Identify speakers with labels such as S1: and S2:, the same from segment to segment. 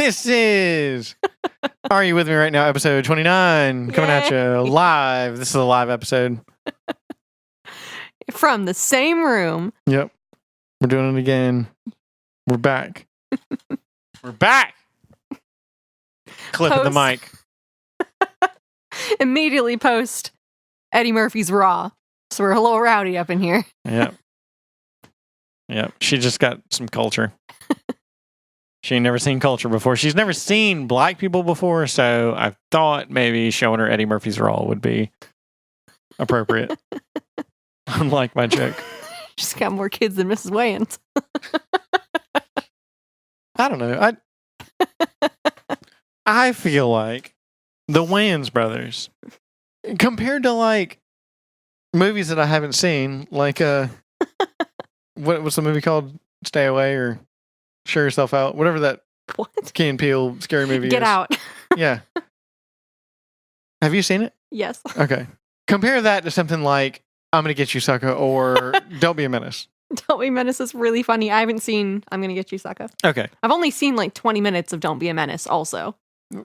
S1: This is Are You With Me Right Now, episode 29, coming at you live. This is a live episode.
S2: From the same room.
S1: Yep. We're doing it again. We're back. We're back. Clip of the mic.
S2: Immediately post Eddie Murphy's Raw. So we're a little rowdy up in here.
S1: Yep. Yep. She just got some culture. She ain't never seen culture before. She's never seen black people before, so I thought maybe showing her Eddie Murphy's Raw would be appropriate. Unlike my joke.
S2: She's got more kids than Mrs. Wayans.
S1: I don't know. I feel like the Wayans brothers, compared to like movies that I haven't seen, like what's the movie called? Stay Away or Show Yourself Out, whatever that Key and Peele scary movie
S2: Get
S1: is.
S2: Out.
S1: Yeah. Have you seen it?
S2: Yes.
S1: Okay. Compare that to something like I'm Gonna Get You Sucker or Don't Be a Menace.
S2: Don't Be a Menace is really funny. I haven't seen I'm Gonna Get You Sucker.
S1: Okay.
S2: I've only seen like 20 minutes of Don't Be a Menace also.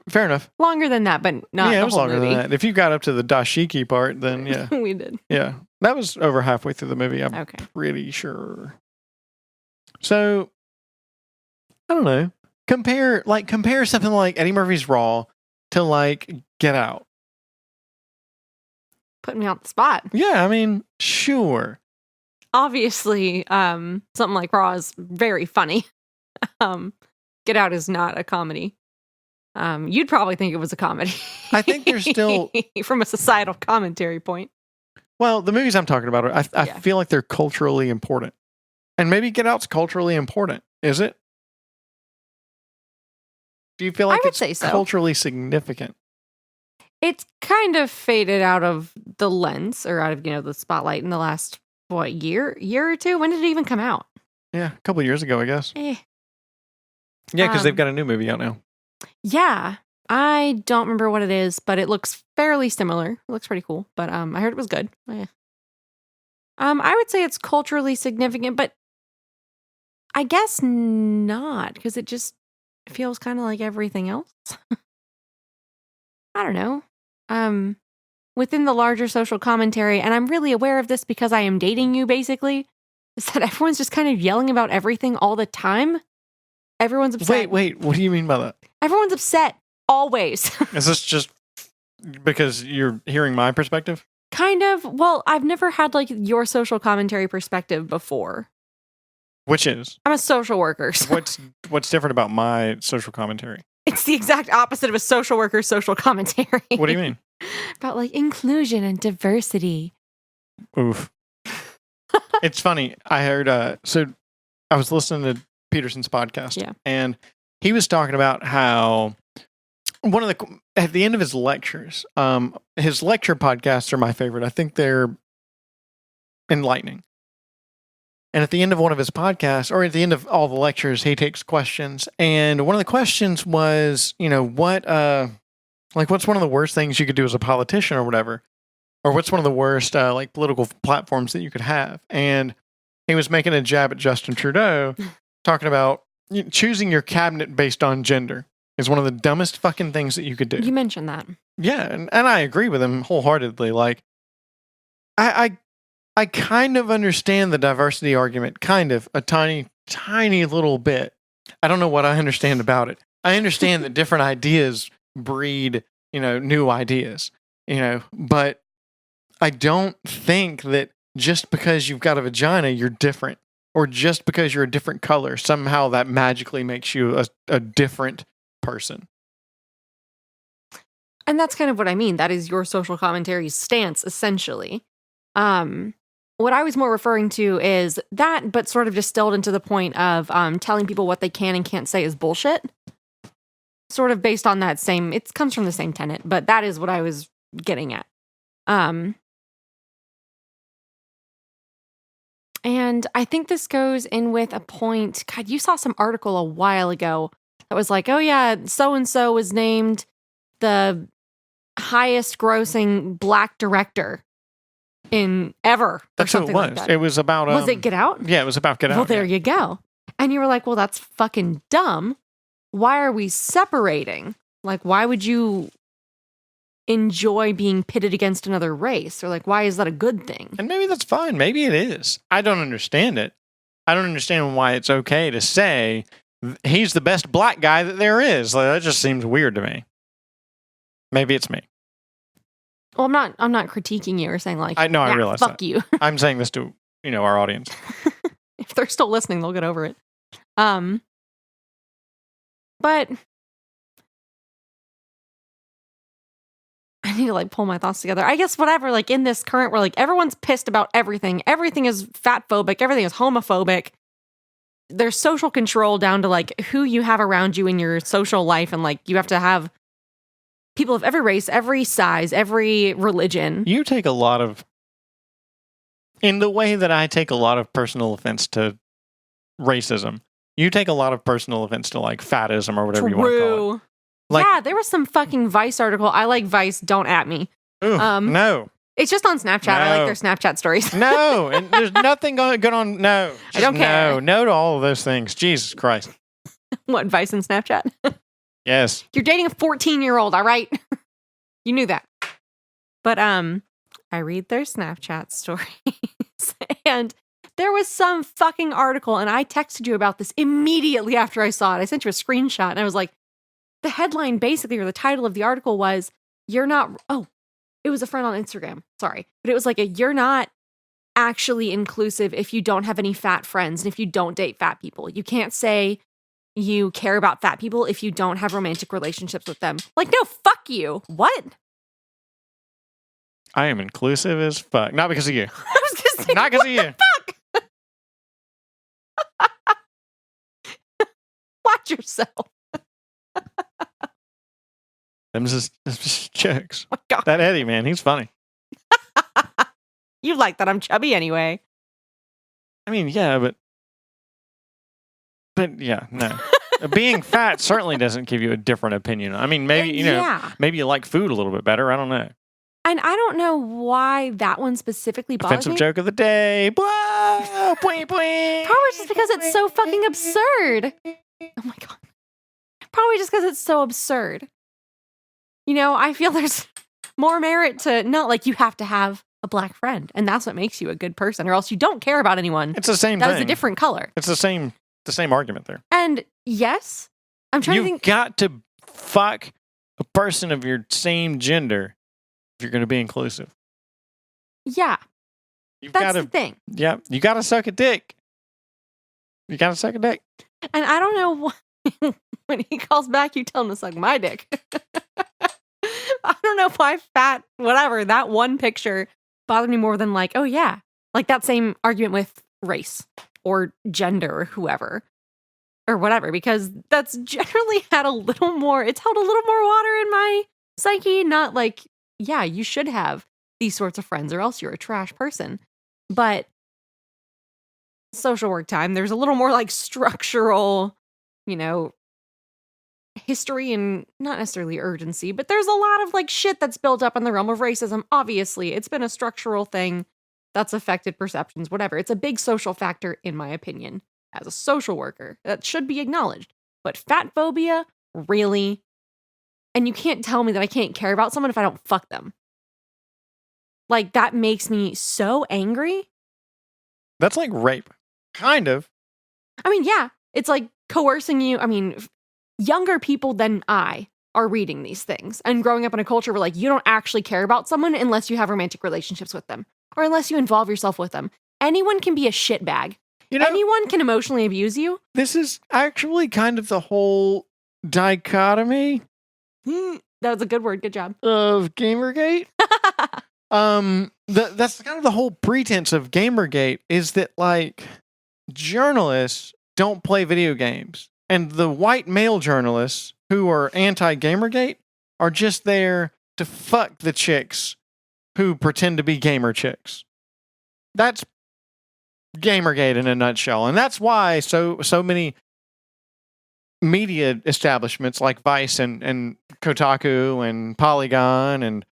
S1: Fair enough.
S2: Longer than that, but not
S1: it
S2: the
S1: was
S2: whole
S1: longer
S2: movie.
S1: than that. If you got up to the dashiki part, then yeah.
S2: We did.
S1: Yeah. That was over halfway through the movie, I'm
S2: Okay.
S1: pretty sure. So, I don't know. Compare something like Eddie Murphy's Raw to like Get Out.
S2: Putting me on the spot.
S1: Yeah, I mean, sure.
S2: Obviously, something like Raw is very funny. Get Out is not a comedy. You'd probably think it was a comedy.
S1: I think there's still
S2: from a societal commentary point.
S1: Well, the movies I'm talking about, I
S2: Yeah.
S1: feel like they're culturally important. And maybe Get Out's culturally important. Is it? Do you feel like
S2: I would
S1: it's
S2: say so.
S1: culturally significant?
S2: It's kind of faded out of the lens or out of, the spotlight in the last, year or two? When did it even come out?
S1: Yeah, a couple of years ago, I guess.
S2: Eh.
S1: Yeah, because they've got a new movie out now.
S2: Yeah. I don't remember what it is, but it looks fairly similar. It looks pretty cool, but I heard it was good. I would say it's culturally significant, but I guess not, because it just feels kind of like everything else. I don't know. Within the larger social commentary, and I'm really aware of this because I am dating you, basically, is that everyone's just kind of yelling about everything all the time. Everyone's upset.
S1: Wait, what do you mean by that?
S2: Everyone's upset, always.
S1: Is this just because you're hearing my perspective?
S2: Kind of. Well, I've never had like your social commentary perspective before.
S1: Which is?
S2: I'm a social worker. So
S1: What's different about my social commentary?
S2: it's the exact opposite of a social worker's social commentary.
S1: What do you mean?
S2: About like inclusion and diversity.
S1: Oof. It's funny. I heard, so I was listening to Peterson's podcast.
S2: Yeah.
S1: And he was talking about how at the end of his lectures, his lecture podcasts are my favorite. I think they're enlightening. And at the end of one of his podcasts, or at the end of all the lectures, he takes questions. And one of the questions was, what's one of the worst things you could do as a politician or whatever? Or what's one of the worst, political platforms that you could have? And he was making a jab at Justin Trudeau, talking about choosing your cabinet based on gender is one of the dumbest fucking things that you could do.
S2: You mentioned that.
S1: Yeah, and I agree with him wholeheartedly. Like, I kind of understand the diversity argument, kind of, a tiny, tiny little bit. I don't know what I understand about it. I understand that different ideas breed, new ideas, but I don't think that just because you've got a vagina, you're different. Or just because you're a different color, somehow that magically makes you a different person.
S2: And that's kind of what I mean. That is your social commentary stance, essentially. What I was more referring to is that, but sort of distilled into the point of telling people what they can and can't say is bullshit. Sort of based on that same, it comes from the same tenet, but that is what I was getting at. And I think this goes in with a point. God, you saw some article a while ago that was like, oh yeah, so-and-so was named the highest grossing black director in ever.
S1: That's what it was.
S2: Like that.
S1: It was about...
S2: was it Get Out?
S1: Yeah, it was about Get Out.
S2: Well, there you go. And you were like, well, that's fucking dumb. why are we separating? Like, why would you enjoy being pitted against another race? Or like, why is that a good thing?
S1: And maybe that's fine. Maybe it is. I don't understand it. I don't understand why it's okay to say he's the best black guy that there is. Like, that just seems weird to me. Maybe it's me.
S2: Well, I'm not critiquing you or saying like,
S1: I know, I realize
S2: fuck
S1: that.
S2: you.
S1: I'm saying this to, our audience.
S2: If they're still listening, they'll get over it. But I need to like pull my thoughts together. I guess whatever, like in this current where like everyone's pissed about everything. Everything is fatphobic. Everything is homophobic. There's social control down to like who you have around you in your social life. And like you have to have people of every race, every size, every religion.
S1: You take a lot of, in the way that I take a lot of personal offense to racism, you take a lot of personal offense to like fatism or whatever you want to call it. Like,
S2: yeah, there was some fucking Vice article. I like Vice. Don't at me.
S1: Ooh, no.
S2: It's just on Snapchat.
S1: No.
S2: I like their Snapchat stories.
S1: No, and there's nothing good on. No,
S2: I don't care.
S1: No to all of those things. Jesus Christ.
S2: What, Vice and Snapchat?
S1: Yes.
S2: You're dating a 14-year-old, all right? You knew that. But I read their Snapchat stories, and there was some fucking article, and I texted you about this immediately after I saw it. I sent you a screenshot, and I was like, the headline basically, or the title of the article was, it was a friend on Instagram, sorry. But it was like, you're not actually inclusive if you don't have any fat friends and if you don't date fat people. You can't say you care about fat people if you don't have romantic relationships with them. Like, no, fuck you. What?
S1: I am inclusive as fuck. Not because of you.
S2: I was gonna say,
S1: not because of you.
S2: Fuck. Watch yourself.
S1: Them just jokes.
S2: Oh my God.
S1: That Eddie, man, he's funny.
S2: You like that I'm chubby anyway.
S1: I mean, yeah, but yeah, no. Being fat certainly doesn't give you a different opinion. I mean, maybe, maybe you like food a little bit better. I don't know.
S2: And I don't know why that one specifically bothers
S1: Offensive
S2: me.
S1: joke of the day. Blah, boing, boing.
S2: Probably just because it's so fucking absurd. Oh my God. Probably just because it's so absurd. I feel there's more merit to not like you have to have a black friend, and that's what makes you a good person, or else you don't care about anyone.
S1: It's the same thing.
S2: That is a different color.
S1: It's the same argument there.
S2: And yes, I'm trying to think.
S1: You've got to fuck a person of your same gender if you're going to be inclusive.
S2: Yeah. That's the thing.
S1: Yeah. You got to suck a dick. You got to suck a dick.
S2: And I don't know why, when he calls back, you tell him to suck my dick. I don't know why that one picture bothered me more than like, oh yeah, like that same argument with race or gender or whoever or whatever, because that's generally it's held a little more water in my psyche. Not like, yeah, you should have these sorts of friends or else you're a trash person. But social work time, there's a little more like structural, history and not necessarily urgency, but there's a lot of like shit that's built up in the realm of racism. Obviously, it's been a structural thing that's affected perceptions, whatever. It's a big social factor, in my opinion, as a social worker. That should be acknowledged. But fat phobia, really? And you can't tell me that I can't care about someone if I don't fuck them. Like, that makes me so angry.
S1: That's like rape. Kind of.
S2: I mean, yeah, it's like coercing you. I mean, younger people than I are reading these things and growing up in a culture where like you don't actually care about someone unless you have romantic relationships with them or unless you involve yourself with them. Anyone can be a shitbag. Anyone can emotionally abuse you. This
S1: is actually kind of the whole dichotomy.
S2: That was a good word. Good job.
S1: Of Gamergate. That's kind of the whole pretense of Gamergate is that like journalists don't play video games. And the white male journalists who are anti-Gamergate are just there to fuck the chicks who pretend to be gamer chicks. That's Gamergate in a nutshell. And that's why so many media establishments like Vice and Kotaku and Polygon and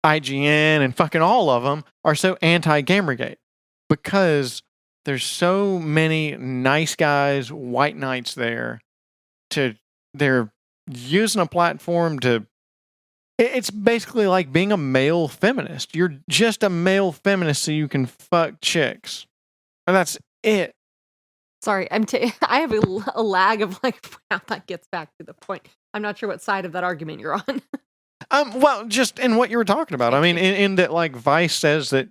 S1: IGN and fucking all of them are so anti-Gamergate. Because there's so many nice guys, white knights there to they're using a platform to. It's basically like being a male feminist. You're just a male feminist so you can fuck chicks, and that's it.
S2: Sorry, I have a lag of like how that gets back to the point. I'm not sure what side of that argument you're on.
S1: Well, just in what you were talking about. I mean, in that, like, Vice says that,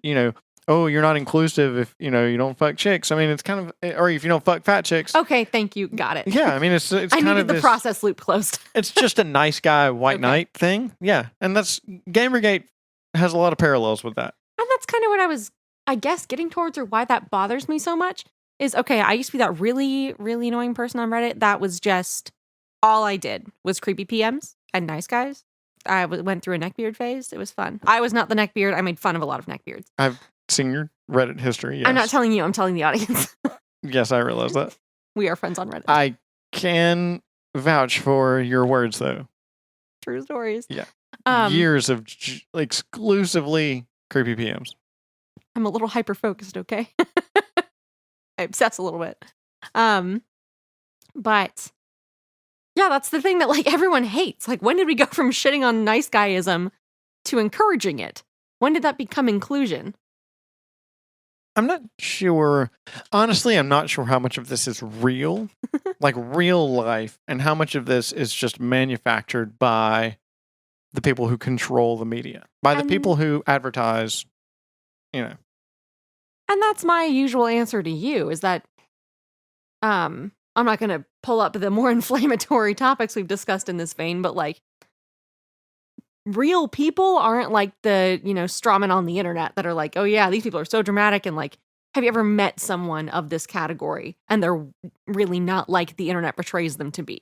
S1: oh, you're not inclusive if, you don't fuck chicks. I mean, it's kind of, or if you don't fuck fat chicks.
S2: Okay, thank you. Got it.
S1: Yeah, I mean, it's
S2: I
S1: kind
S2: needed
S1: of
S2: the
S1: this,
S2: process loop closed.
S1: it's just a nice guy, white
S2: Okay.
S1: knight thing. Yeah, and that's, Gamergate has a lot of parallels with that.
S2: And that's kind of what I was, I guess, getting towards, or why that bothers me so much is, okay, I used to be that really, really annoying person on Reddit that was just, all I did was creepy PMs and nice guys. I went through a neckbeard phase. It was fun. I was not the neckbeard. I made fun of a lot of neckbeards.
S1: I've seen your Reddit history, yes.
S2: I'm not telling you. I'm telling the audience.
S1: Yes, I realize that.
S2: We are friends on Reddit.
S1: I can vouch for your words, though.
S2: True stories.
S1: Yeah. Years of exclusively creepy PMs.
S2: I'm a little hyper-focused, okay? I obsess a little bit. But yeah, that's the thing that like everyone hates. Like, when did we go from shitting on nice guyism to encouraging it? When did that become inclusion?
S1: I'm not sure. Honestly, I'm not sure how much of this is real, like real life, and how much of this is just manufactured by the people who control the media, by the people who advertise,
S2: And that's my usual answer to you, is that I'm not going to pull up the more inflammatory topics we've discussed in this vein, but like, real people aren't like the, strawmen on the internet that are like, oh yeah, these people are so dramatic. And like, have you ever met someone of this category and they're really not like the internet portrays them to be,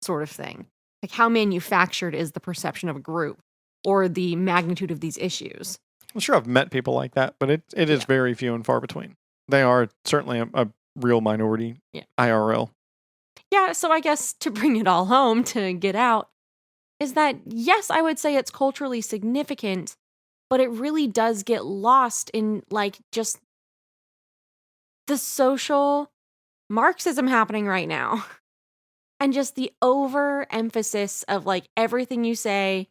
S2: sort of thing? Like, how manufactured is the perception of a group or the magnitude of these issues?
S1: I'm sure I've met people like that, but it is very few and far between. They are certainly a real minority, IRL.
S2: Yeah, so I guess to bring it all home, to get out, is that, yes, I would say it's culturally significant, but it really does get lost in, like, just the social Marxism happening right now. And just the overemphasis of, like, everything you say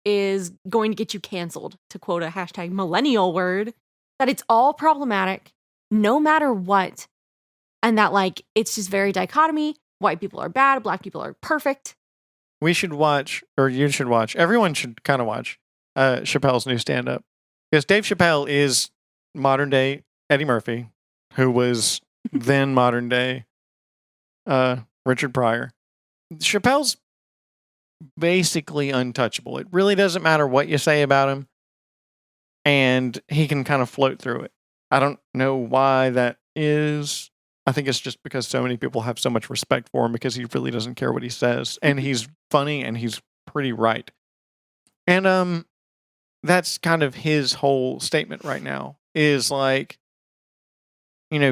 S2: is going to get you canceled, to quote a hashtag millennial word, that it's all problematic, no matter what. And that, like, it's just very dichotomy. White people are bad, black people are perfect.
S1: We should watch, or you should watch, everyone should kind of watch Chappelle's new stand-up. Because Dave Chappelle is modern day Eddie Murphy, who was then modern day Richard Pryor. Chappelle's basically untouchable. It really doesn't matter what you say about him, and he can kind of float through it. I don't know why that is. I think it's just because so many people have so much respect for him because he really doesn't care what he says. And he's funny and he's pretty right. And that's kind of his whole statement right now, is like,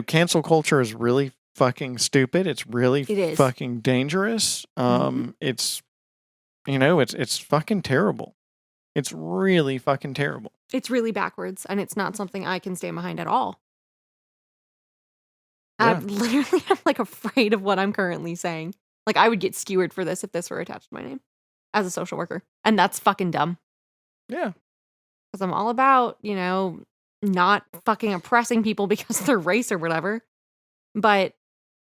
S1: cancel culture is really fucking stupid. It's really fucking dangerous. It's, it's fucking terrible. It's really fucking terrible.
S2: It's really backwards, and it's not something I can stand behind at all.
S1: Yeah.
S2: I'm like afraid of what I'm currently saying. Like, I would get skewered for this if this were attached to my name as a social worker. And that's fucking dumb.
S1: Yeah.
S2: Because I'm all about, not fucking oppressing people because of their race or whatever. But,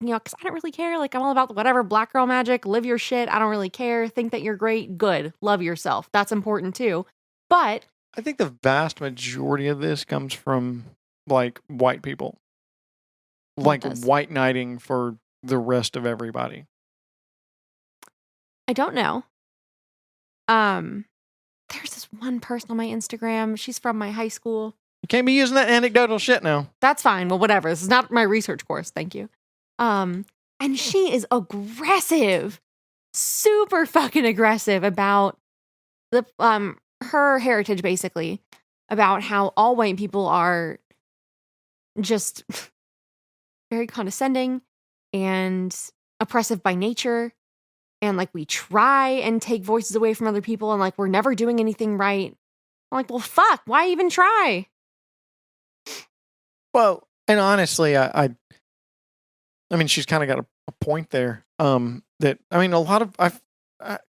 S2: because I don't really care. Like, I'm all about whatever, black girl magic, live your shit. I don't really care. Think that you're great. Good. Love yourself. That's important too. But
S1: I think the vast majority of this comes from, like, white people. Like, white knighting for the rest of everybody.
S2: I don't know. There's this one person on my Instagram. She's from my high school.
S1: You can't be using that anecdotal shit now.
S2: That's fine. Well, whatever. This is not my research course. Thank you. And she is aggressive. Super fucking aggressive about the her heritage, basically. About how all white people are just very condescending and oppressive by nature. And like, we try and take voices away from other people, and like, we're never doing anything right. I'm like, well, fuck, why even try?
S1: Well, and honestly, I mean, she's kind of got a point there. That I mean, a lot of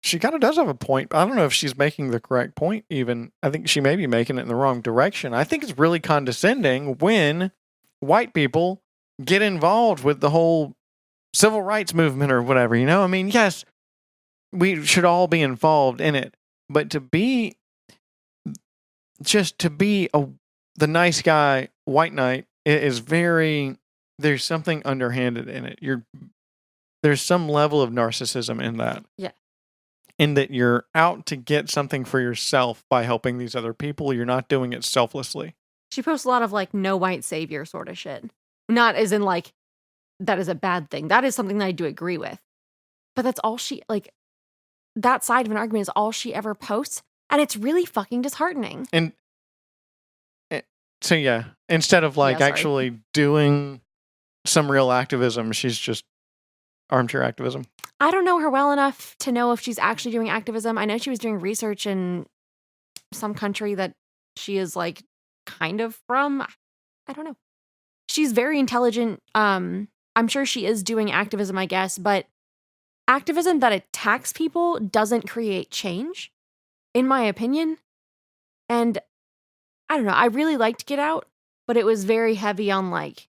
S1: she kind of does have a point. But I don't know if she's making the correct point. Even I think she may be making it in the wrong direction. I think it's really condescending when white people get involved with the whole civil rights movement or whatever. You know, I mean, yes, we should all be involved in it, but to be the nice guy white knight is very. There's something underhanded in it. There's some level of narcissism in that.
S2: Yeah.
S1: In that you're out to get something for yourself by helping these other people. You're not doing it selflessly.
S2: She posts a lot of like no white savior sort of shit. Not as in like that is a bad thing. That is something that I do agree with. But that's all she like that side of an argument is all she ever posts. And it's really fucking disheartening.
S1: And so yeah, instead of like actually doing some real activism, she's just armchair activism.
S2: I don't know her well enough to know if she's actually doing activism. I know she was doing research in some country that she is like kind of from. I don't know. She's very intelligent. I'm sure she is doing activism, I guess, but activism that attacks people doesn't create change, in my opinion. And I don't know. I really liked Get Out, but it was very heavy on like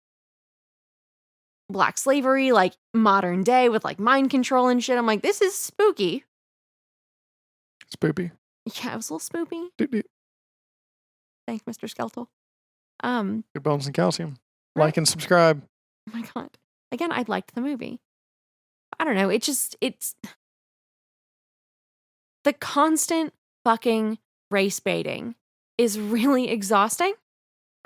S2: Black slavery, like modern day with like mind control and shit. I'm like, this is spooky.
S1: Spoopy.
S2: Yeah, it was a little spoopy.
S1: Doot.
S2: Thanks, Mr. Skeletal.
S1: Good bones and calcium.
S2: Right.
S1: Like and subscribe.
S2: Oh my god. Again, I liked the movie. I don't know. It's the constant fucking race baiting is really exhausting.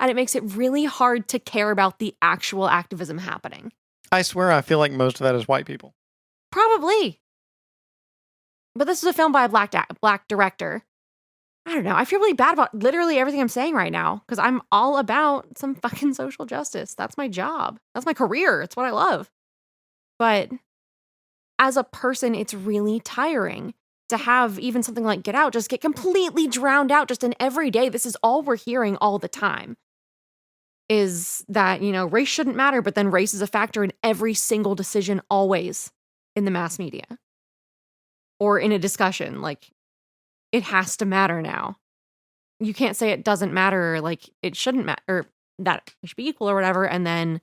S2: And it makes it really hard to care about the actual activism happening.
S1: I swear I feel like most of that is white people.
S2: Probably. But this is a film by a black director. I don't know. I feel really bad about literally everything I'm saying right now because I'm all about some fucking social justice. That's my job. That's my career. It's what I love. But as a person, it's really tiring to have even something like Get Out just get completely drowned out just in every day. This is all we're hearing all the time. Is that, you know, race shouldn't matter, but then race is a factor in every single decision always in the mass media or in a discussion. Like, it has to matter now. You can't say it doesn't matter, or like it shouldn't matter, or that it should be equal or whatever, and then...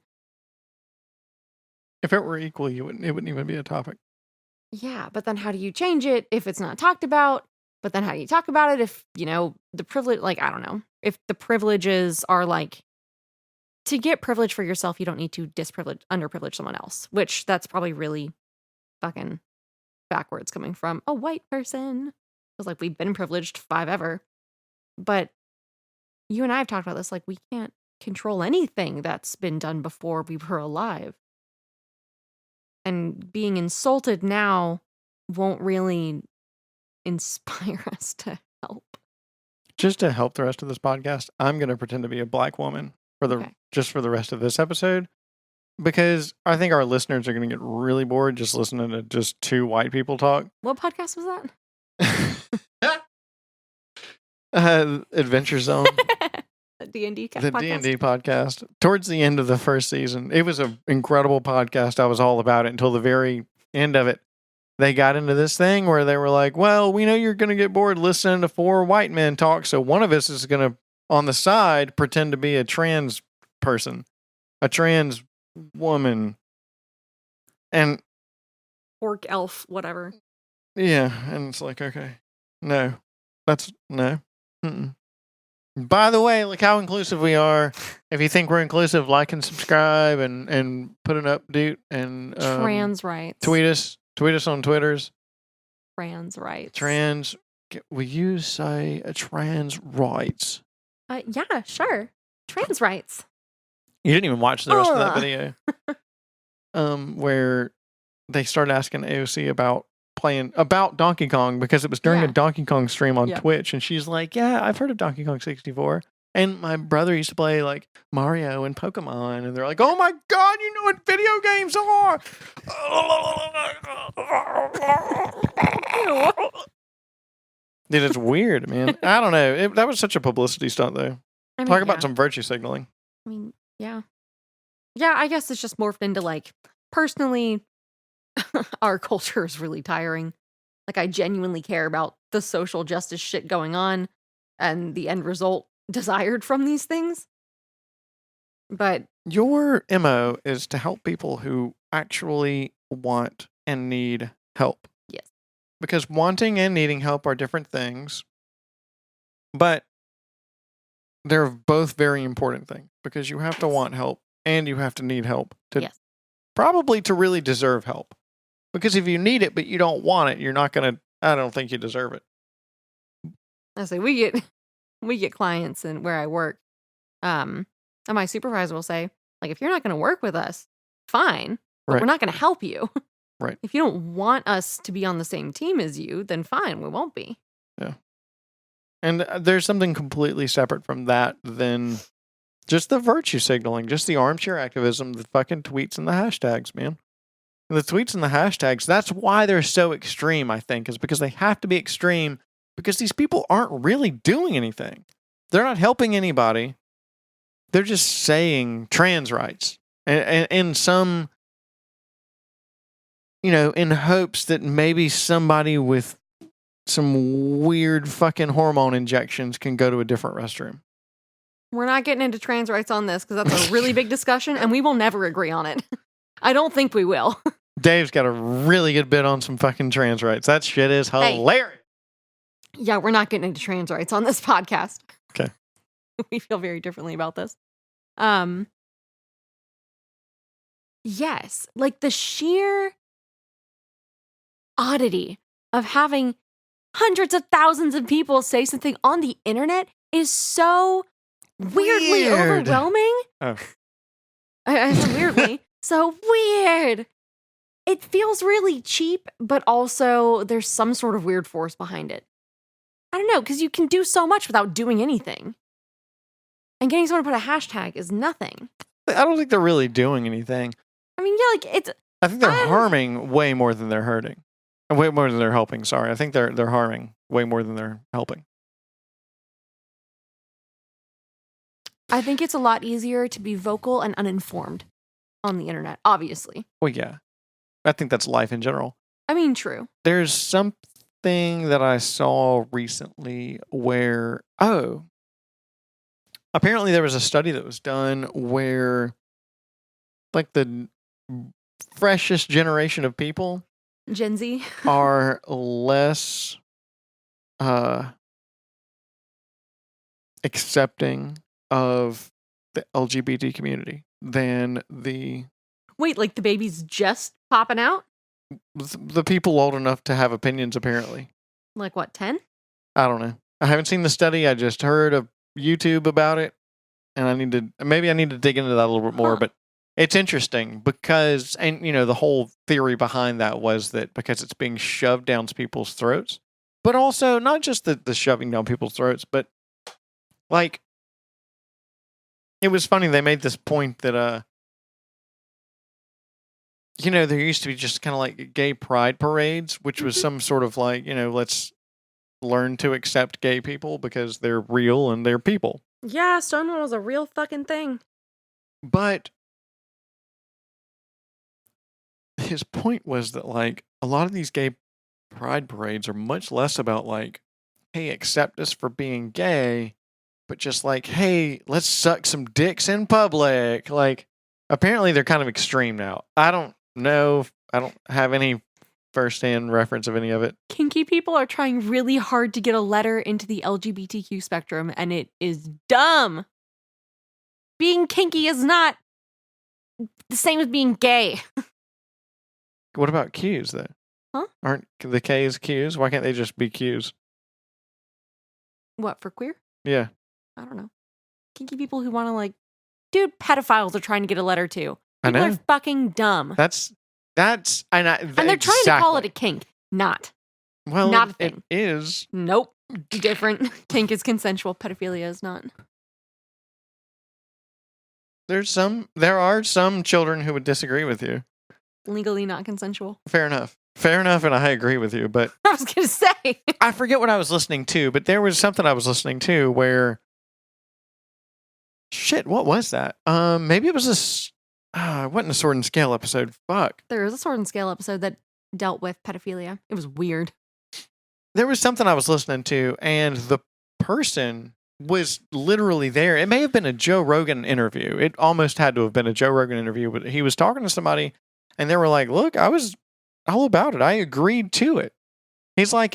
S1: If it were equal, it wouldn't even be a topic.
S2: Yeah, but then how do you change it if it's not talked about? But then how do you talk about it if, you know, the privilege, like, I don't know, if the privileges are like, to get privilege for yourself, you don't need to underprivilege someone else, which that's probably really fucking backwards coming from a white person. Because, like, we've been privileged forever. But you and I have talked about this, like, we can't control anything that's been done before we were alive. And being insulted now won't really inspire us to help.
S1: Just to help the rest of this podcast, I'm going to pretend to be a black woman for the rest of this episode, because I think our listeners are going to get really bored just listening to just two white people talk.
S2: What podcast was that?
S1: Adventure Zone.
S2: The D&D podcast.
S1: The D&D podcast. Towards the end of the first season, it was an incredible podcast. I was all about it until the very end of it. They got into this thing where they were like, well, we know you're going to get bored listening to four white men talk, so one of us is going to, on the side, pretend to be a trans person, a trans woman. And
S2: orc, elf, whatever.
S1: Yeah, and it's like, okay, no. Mm-mm. By the way, look how inclusive we are. If you think we're inclusive, like and subscribe and put an update and
S2: trans rights.
S1: Tweet us on Twitters.
S2: Trans rights.
S1: Will you say trans rights?
S2: Yeah, sure. Trans rights.
S1: You didn't even watch the rest of that video. Where they started asking AOC about Donkey Kong because it was during a Donkey Kong stream on Twitch, and she's like, yeah, I've heard of Donkey Kong 64, and my brother used to play like Mario and Pokemon, and they're like, oh my god, you know what video games are. Dude, it's weird, man. I don't know. That was such a publicity stunt, though. Talk about some virtue signaling.
S2: I mean, yeah, I guess it's just morphed into like, personally, our culture is really tiring. Like, I genuinely care about the social justice shit going on and the end result desired from these things. But
S1: Your MO is to help people who actually want and need help.
S2: yes,
S1: Because wanting and needing help are different things, but they're both very important things because you have to want help and you have to need help to
S2: yes.
S1: probably to really deserve help. Because if you need it but you don't want it, you're not going to, I don't think you deserve it.
S2: I say we get clients and where I work, and my supervisor will say, like, if you're not going to work with us, fine, but
S1: Right.
S2: we're not going to help you.
S1: Right.
S2: If you don't want us to be on the same team as you, then fine, we won't be.
S1: Yeah. And there's something completely separate from that than just the virtue signaling, just the armchair activism, the fucking tweets and the hashtags, man. The tweets and the hashtags, that's why they're so extreme, I think, is because they have to be extreme because these people aren't really doing anything. They're not helping anybody. They're just saying trans rights. And in some, in hopes that maybe somebody with some weird fucking hormone injections can go to a different restroom.
S2: We're not getting into trans rights on this because that's a really big discussion and we will never agree on it. I don't think we will.
S1: Dave's got a really good bit on some fucking trans rights. That shit is hilarious.
S2: Yeah, we're not getting into trans rights on this podcast.
S1: Okay.
S2: We feel very differently about this. Yes, like the sheer oddity of having hundreds of thousands of people say something on the internet is so weirdly
S1: Weird.
S2: overwhelming.
S1: Oh.
S2: I said weirdly. So weird. It feels really cheap, but also there's some sort of weird force behind it. I don't know, because you can do so much without doing anything. And getting someone to put a hashtag is nothing.
S1: I don't think they're really doing anything.
S2: I mean, yeah, like it's.
S1: I think they're harming way more than they're hurting. Way more than they're helping. Sorry. I think they're harming way more than they're helping.
S2: I think it's a lot easier to be vocal and uninformed on the internet, obviously.
S1: Well, yeah. I think that's life in general.
S2: I mean, true.
S1: There's something that I saw recently where, apparently there was a study that was done where, like, the freshest generation of people
S2: Gen Z.
S1: are less accepting of the LGBT community than the
S2: Wait, like the baby's just popping out?
S1: people old enough to have opinions, apparently.
S2: Like what, 10?
S1: I don't know. I haven't seen the study. I just heard of YouTube about it, and I need to dig into that a little bit more, but it's interesting because, and the whole theory behind that was that because it's being shoved down people's throats, but also not just the shoving down people's throats, but like, it was funny. They made this point that, there used to be just kind of like gay pride parades, which was some sort of like, let's learn to accept gay people because they're real and they're people.
S2: Yeah, Stonewall was a real fucking thing.
S1: But his point was that, like, a lot of these gay pride parades are much less about, like, hey, accept us for being gay, but just like, hey, let's suck some dicks in public. Like, apparently they're kind of extreme now. I don't know. I don't have any firsthand reference of any of it.
S2: Kinky people are trying really hard to get a letter into the LGBTQ spectrum, and it is dumb. Being kinky is not the same as being gay.
S1: What about Qs, though?
S2: Huh?
S1: Aren't the Ks Qs? Why can't they just be Qs?
S2: What, for queer?
S1: Yeah.
S2: I don't know. Kinky people who want to, like, dude, pedophiles are trying to get a letter to.
S1: I
S2: People
S1: know.
S2: are fucking dumb.
S1: That's and
S2: they're trying to call it a kink. Not.
S1: Well,
S2: not a thing.
S1: It is.
S2: Nope. Different. Kink is consensual. Pedophilia is not.
S1: There are some children who would disagree with you.
S2: Legally not consensual.
S1: Fair enough, and I agree with you, but
S2: I was going to say.
S1: I forget what I was listening to, but there was something I was listening to where, shit, what was that? Maybe it was it wasn't a Sword and Scale episode. Fuck.
S2: There was a Sword and Scale episode that dealt with pedophilia. It was weird.
S1: There was something I was listening to, and the person was literally there. It may have been a Joe Rogan interview. It almost had to have been a Joe Rogan interview, but he was talking to somebody, and they were like, look, I was all about it. I agreed to it. He's like,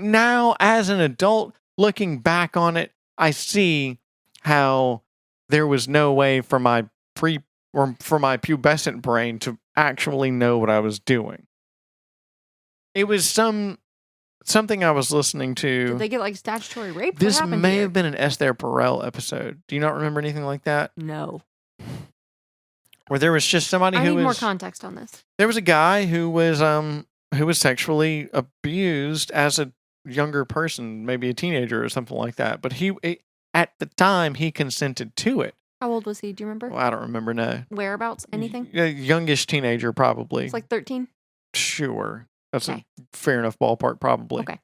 S1: now as an adult, looking back on it, I see how there was no way for my pubescent brain to actually know what I was doing. It was something I was listening to.
S2: Did they get like statutory rape?
S1: This may have been an Esther Perel episode. Do you not remember anything like that?
S2: No.
S1: Where there was just somebody
S2: I
S1: who
S2: need
S1: was
S2: more context on this.
S1: There was a guy who was sexually abused as a younger person, maybe a teenager or something like that. But at the time he consented to it.
S2: How old was he? Do you remember?
S1: Well, I don't remember. No.
S2: Whereabouts? Anything?
S1: Youngish teenager, probably.
S2: It's like 13.
S1: Sure. That's
S2: Okay.
S1: a fair enough ballpark, probably.
S2: Okay.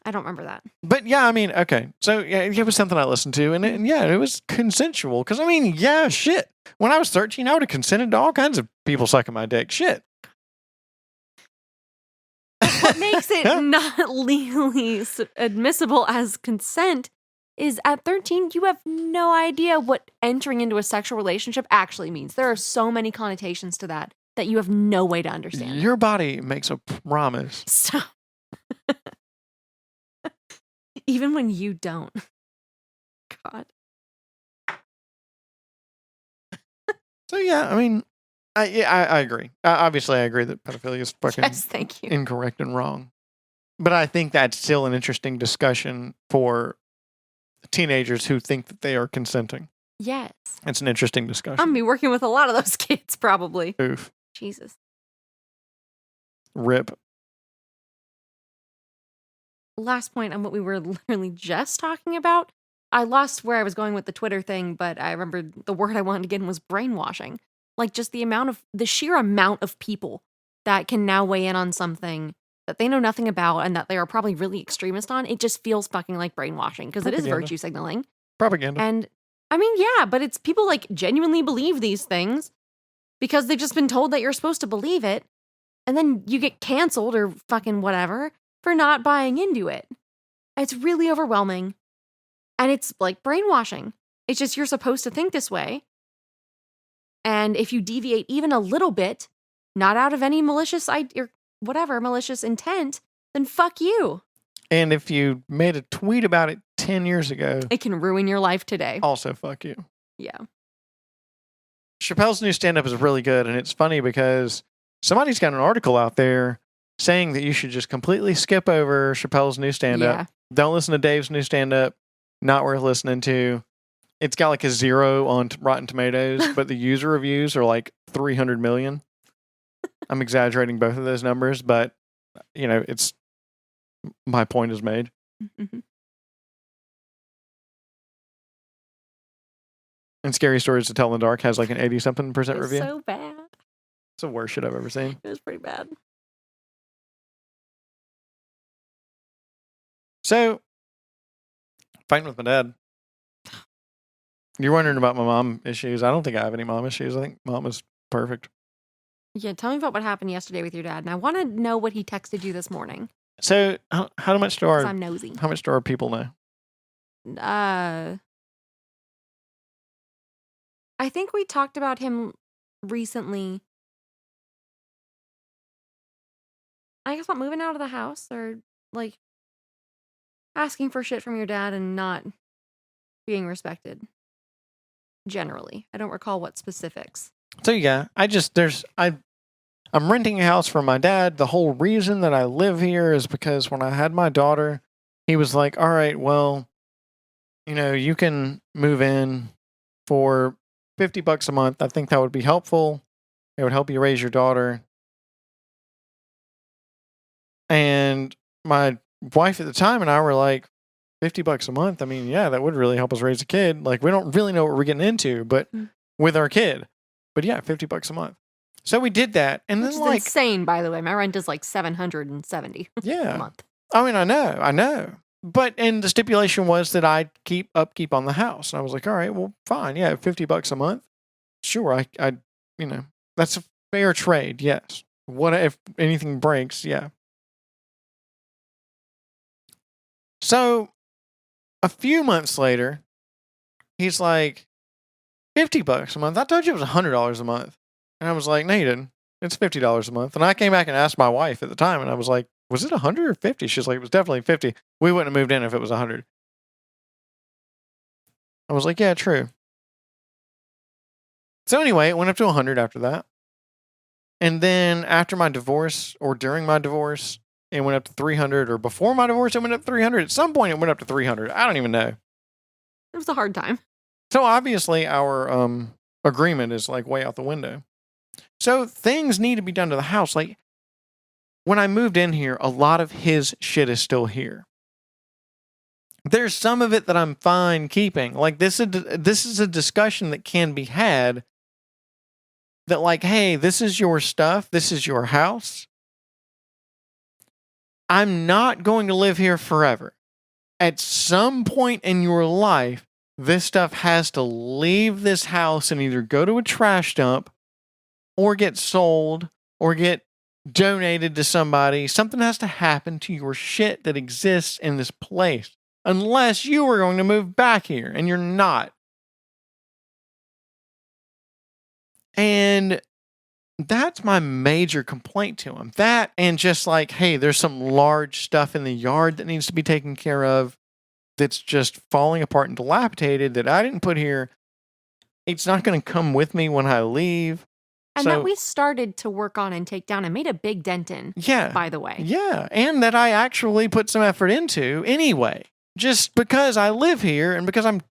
S2: I don't remember that.
S1: But yeah, I mean, okay. So yeah, it was something I listened to, and yeah, it was consensual. Because I mean, yeah, shit. When I was 13, I would have consented to all kinds of people sucking my dick. Shit.
S2: What makes it not legally admissible as consent is at 13, you have no idea what entering into a sexual relationship actually means. There are so many connotations to that you have no way to understand.
S1: Your body makes a promise.
S2: Stop. Even when you don't. God.
S1: So yeah, I mean, I agree. Obviously, I agree that pedophilia is fucking
S2: Yes, thank you.
S1: incorrect and wrong. But I think that's still an interesting discussion for teenagers who think that they are consenting.
S2: Yes.
S1: It's an interesting discussion.
S2: I'm gonna be working with a lot of those kids, probably.
S1: Oof.
S2: Jesus.
S1: Rip.
S2: Last point on what we were literally just talking about. I lost where I was going with the Twitter thing, but I remembered the word I wanted to get in was brainwashing. Like just the sheer amount of people that can now weigh in on something that they know nothing about and that they are probably really extremist on. It just feels fucking like brainwashing because it is virtue signaling.
S1: Propaganda.
S2: And I mean, yeah, but it's people like genuinely believe these things because they've just been told that you're supposed to believe it. And then you get canceled or fucking whatever for not buying into it. It's really overwhelming. And it's like brainwashing. It's just you're supposed to think this way. And if you deviate even a little bit, not out of any malicious idea or whatever, malicious intent, then fuck you.
S1: And if you made a tweet about it 10 years ago,
S2: it can ruin your life today.
S1: Also fuck you.
S2: Yeah.
S1: Chappelle's new stand-up is really good, and it's funny because somebody's got an article out there saying that you should just completely skip over Chappelle's new stand-up.
S2: Yeah.
S1: Don't listen to Dave's new stand-up. Not worth listening to. It's got like a 0 on Rotten Tomatoes, but the user reviews are like 300 million. I'm exaggerating both of those numbers, but you know, it's my point is made.
S2: Mm-hmm.
S1: And Scary Stories to Tell in the Dark has like an 80-something% review.
S2: So bad.
S1: It's the worst shit I've ever seen.
S2: It was pretty bad.
S1: So, fighting with my dad. You're wondering about my mom issues. I don't think I have any mom issues. I think mom is perfect.
S2: Yeah, tell me about what happened yesterday with your dad. And I want to know what he texted you this morning.
S1: So, how much do
S2: 'Cause I'm nosy.
S1: How much do our people know?
S2: I think we talked about him recently. I guess not moving out of the house or like asking for shit from your dad and not being respected. Generally, I don't recall what specifics.
S1: So yeah, I'm renting a house for my dad. The whole reason that I live here is because when I had my daughter, he was like, all right, well, you know, you can move in for $50 a month. I think that would be helpful. It would help you raise your daughter. And my wife at the time and I were like, $50 a month? I mean, yeah, that would really help us raise a kid. Like, we don't really know what we're getting into, but with our kid. But yeah, $50 a month. So we did that. And
S2: Which
S1: then
S2: is
S1: like
S2: insane, by the way. My rent is like $770
S1: yeah.
S2: a month.
S1: I mean, I know. and the stipulation was that I'd keep upkeep on the house. And I was like, all right, well, fine. Yeah, $50 a month. Sure, I that's a fair trade. Yes. What if anything breaks? Yeah. So a few months later, he's like, $50 a month. I told you it was $100 a month. And I was like, no, you didn't. It's $50 a month. And I came back and asked my wife at the time, and I was like, was it 100 or 50? She's like, it was definitely 50. We wouldn't have moved in if it was 100. I was like, yeah, true. So anyway, it went up to 100 after that. And then after my divorce or during my divorce, it went up to 300, or before my divorce, it went up to 300. At some point, it went up to 300. I don't even know.
S2: It was a hard time.
S1: So obviously, our agreement is like way out the window. So things need to be done to the house. Like when I moved in here, a lot of his shit is still here. There's some of it that I'm fine keeping. Like this is a discussion that can be had. That like, hey, this is your stuff. This is your house. I'm not going to live here forever. At some point in your life, this stuff has to leave this house and either go to a trash dump or get sold or get donated to somebody. Something has to happen to your shit that exists in this place. Unless you are going to move back here, and you're not. And that's my major complaint to him. That, and just like, hey, there's some large stuff in the yard that needs to be taken care of that's just falling apart and dilapidated that I didn't put here. It's not going to come with me when I leave.
S2: And that we started to work on and take down and made a big dent in,
S1: yeah,
S2: by the way.
S1: Yeah, and that I actually put some effort into anyway. Just because I live here and because I'm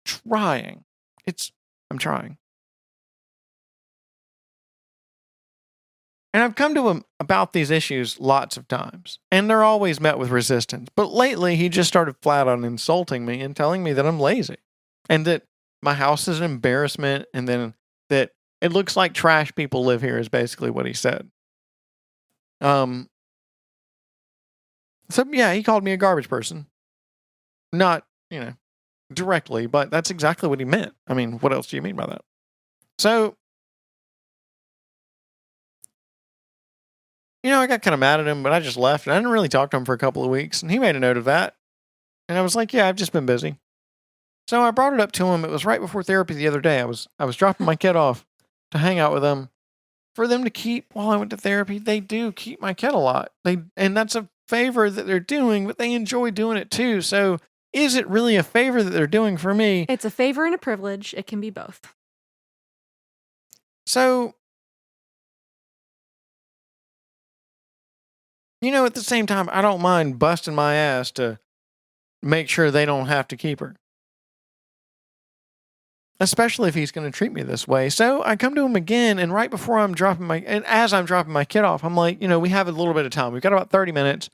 S1: trying. I'm trying. And I've come to him about these issues lots of times, and they're always met with resistance. But lately, he just started flat on insulting me and telling me that I'm lazy and that my house is an embarrassment, and then that it looks like trash people live here is basically what he said. So yeah, he called me a garbage person. Not, directly, but that's exactly what he meant. I mean, what else do you mean by that? So, I got kind of mad at him, but I just left, and I didn't really talk to him for a couple of weeks, and he made a note of that. And I was like, yeah, I've just been busy. So I brought it up to him. It was right before therapy the other day. I was dropping my kid off to hang out with them for them to keep while I went to therapy. They do keep my kid a lot. And that's a favor that they're doing, but they enjoy doing it too. So is it really a favor that they're doing for me?
S2: It's a favor and a privilege. It can be both.
S1: So, at the same time, I don't mind busting my ass to make sure they don't have to keep her. Especially if he's going to treat me this way. So I come to him again, and right before as I'm dropping my kid off, I'm like, we have a little bit of time. We've got about 30 minutes.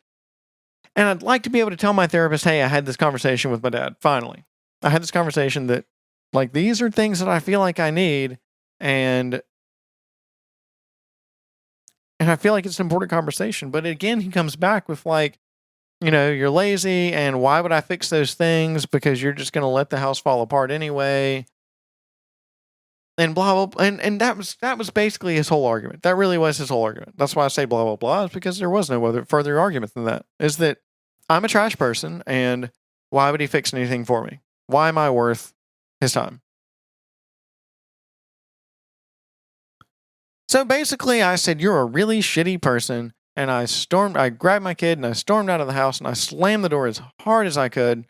S1: And I'd like to be able to tell my therapist, hey, I had this conversation with my dad. Finally, I had this conversation that, like, these are things that I feel like I need. And I feel like it's an important conversation. But again, he comes back with like, you're lazy. And why would I fix those things? Because you're just going to let the house fall apart anyway. And blah, blah, blah. And that was basically his whole argument. That really was his whole argument. That's why I say blah, blah, blah, is because there was no other further argument than that. Is that I'm a trash person, and why would he fix anything for me? Why am I worth his time? So basically, I said, you're a really shitty person. And I grabbed my kid and I stormed out of the house and I slammed the door as hard as I could.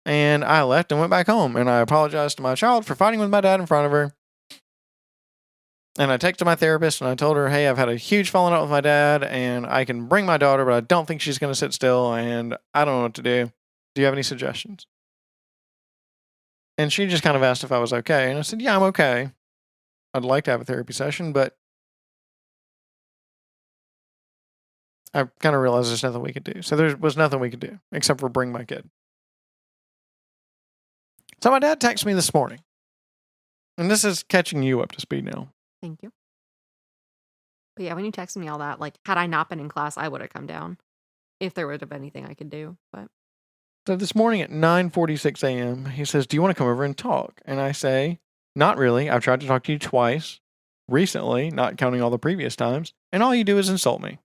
S1: And I left and went back home. And I apologized to my child for fighting with my dad in front of her. And I texted my therapist and I told her, hey, I've had a huge falling out with my dad and I can bring my daughter, but I don't think she's going to sit still and I don't know what to do. Do you have any suggestions? And she just kind of asked if I was okay. And I said, yeah, I'm okay. I'd like to have a therapy session, but I kind of realized there's nothing we could do. So there was nothing we could do except for bring my kid. So my dad texted me this morning. And this is catching you up to speed now.
S2: Thank you. But yeah, when you texted me all that, like, had I not been in class, I would have come down if there would have been anything I could do. But
S1: So this morning at 9:46 a.m., he says, "Do you want to come over and talk?" And I say, "Not really. I've tried to talk to you twice recently, not counting all the previous times, and all you do is insult me."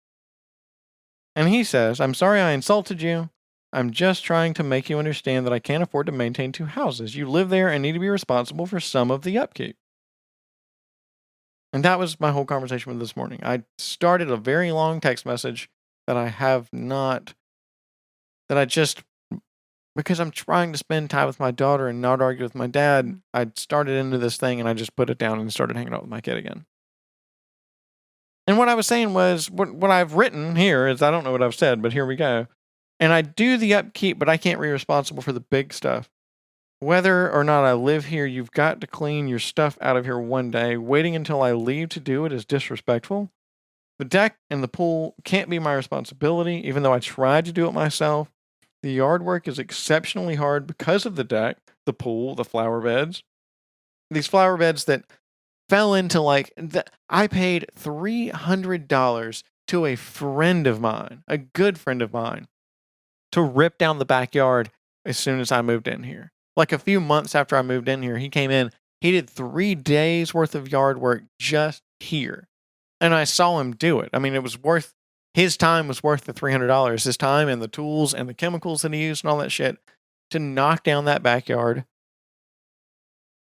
S1: And he says, "I'm sorry I insulted you. I'm just trying to make you understand that I can't afford to maintain 2 houses. You live there and need to be responsible for some of the upkeep." And that was my whole conversation with this morning. I started a very long text message that I have not, that I just, because I'm trying to spend time with my daughter and not argue with my dad, I started into this thing and I just put it down and started hanging out with my kid again. And what I was saying was, what I've written here is, I don't know what I've said, but here we go. And I do the upkeep, but I can't be responsible for the big stuff. Whether or not I live here, you've got to clean your stuff out of here one day. Waiting until I leave to do it is disrespectful. The deck and the pool can't be my responsibility, even though I tried to do it myself. The yard work is exceptionally hard because of the deck, the pool, the flower beds. These flower beds that fell into I paid $300 to a friend of mine, a good friend of mine, to rip down the backyard as soon as I moved in here. Like a few months after I moved in here, he came in. He did 3 days worth of yard work just here. And I saw him do it. I mean, his time was worth the $300. His time and the tools and the chemicals that he used and all that shit to knock down that backyard.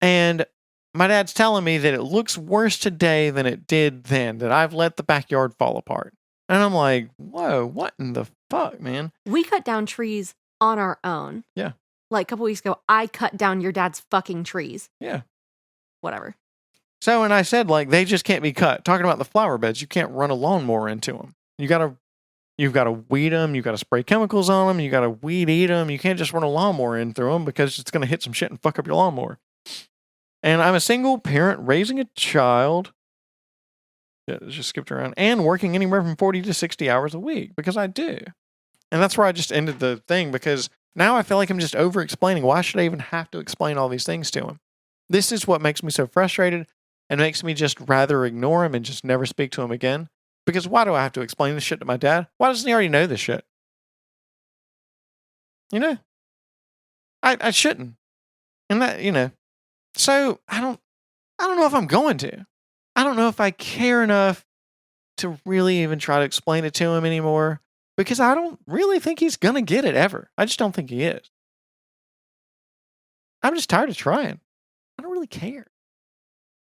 S1: And my dad's telling me that it looks worse today than it did then, that I've let the backyard fall apart. And I'm like, whoa, what in the fuck, man?
S2: We cut down trees on our own.
S1: Yeah.
S2: Like a couple weeks ago, I cut down your dad's fucking trees.
S1: Yeah.
S2: Whatever.
S1: So, and I said, they just can't be cut. Talking about the flower beds, you can't run a lawnmower into them. You've got to weed them. You got to spray chemicals on them. You got to weed eat them. You can't just run a lawnmower in through them because it's going to hit some shit and fuck up your lawnmower. And I'm a single parent raising a child. Yeah, just skipped around. And working anywhere from 40 to 60 hours a week, because I do. And that's where I just ended the thing, because now I feel like I'm just over explaining. Why should I even have to explain all these things to him? This is what makes me so frustrated and makes me just rather ignore him and just never speak to him again. Because why do I have to explain this shit to my dad? Why doesn't he already know this shit? You know? I shouldn't. And that, so I don't know if I'm going to. I don't know if I care enough to really even try to explain it to him anymore, because I don't really think he's going to get it ever. I just don't think he is. I'm just tired of trying. I don't really care.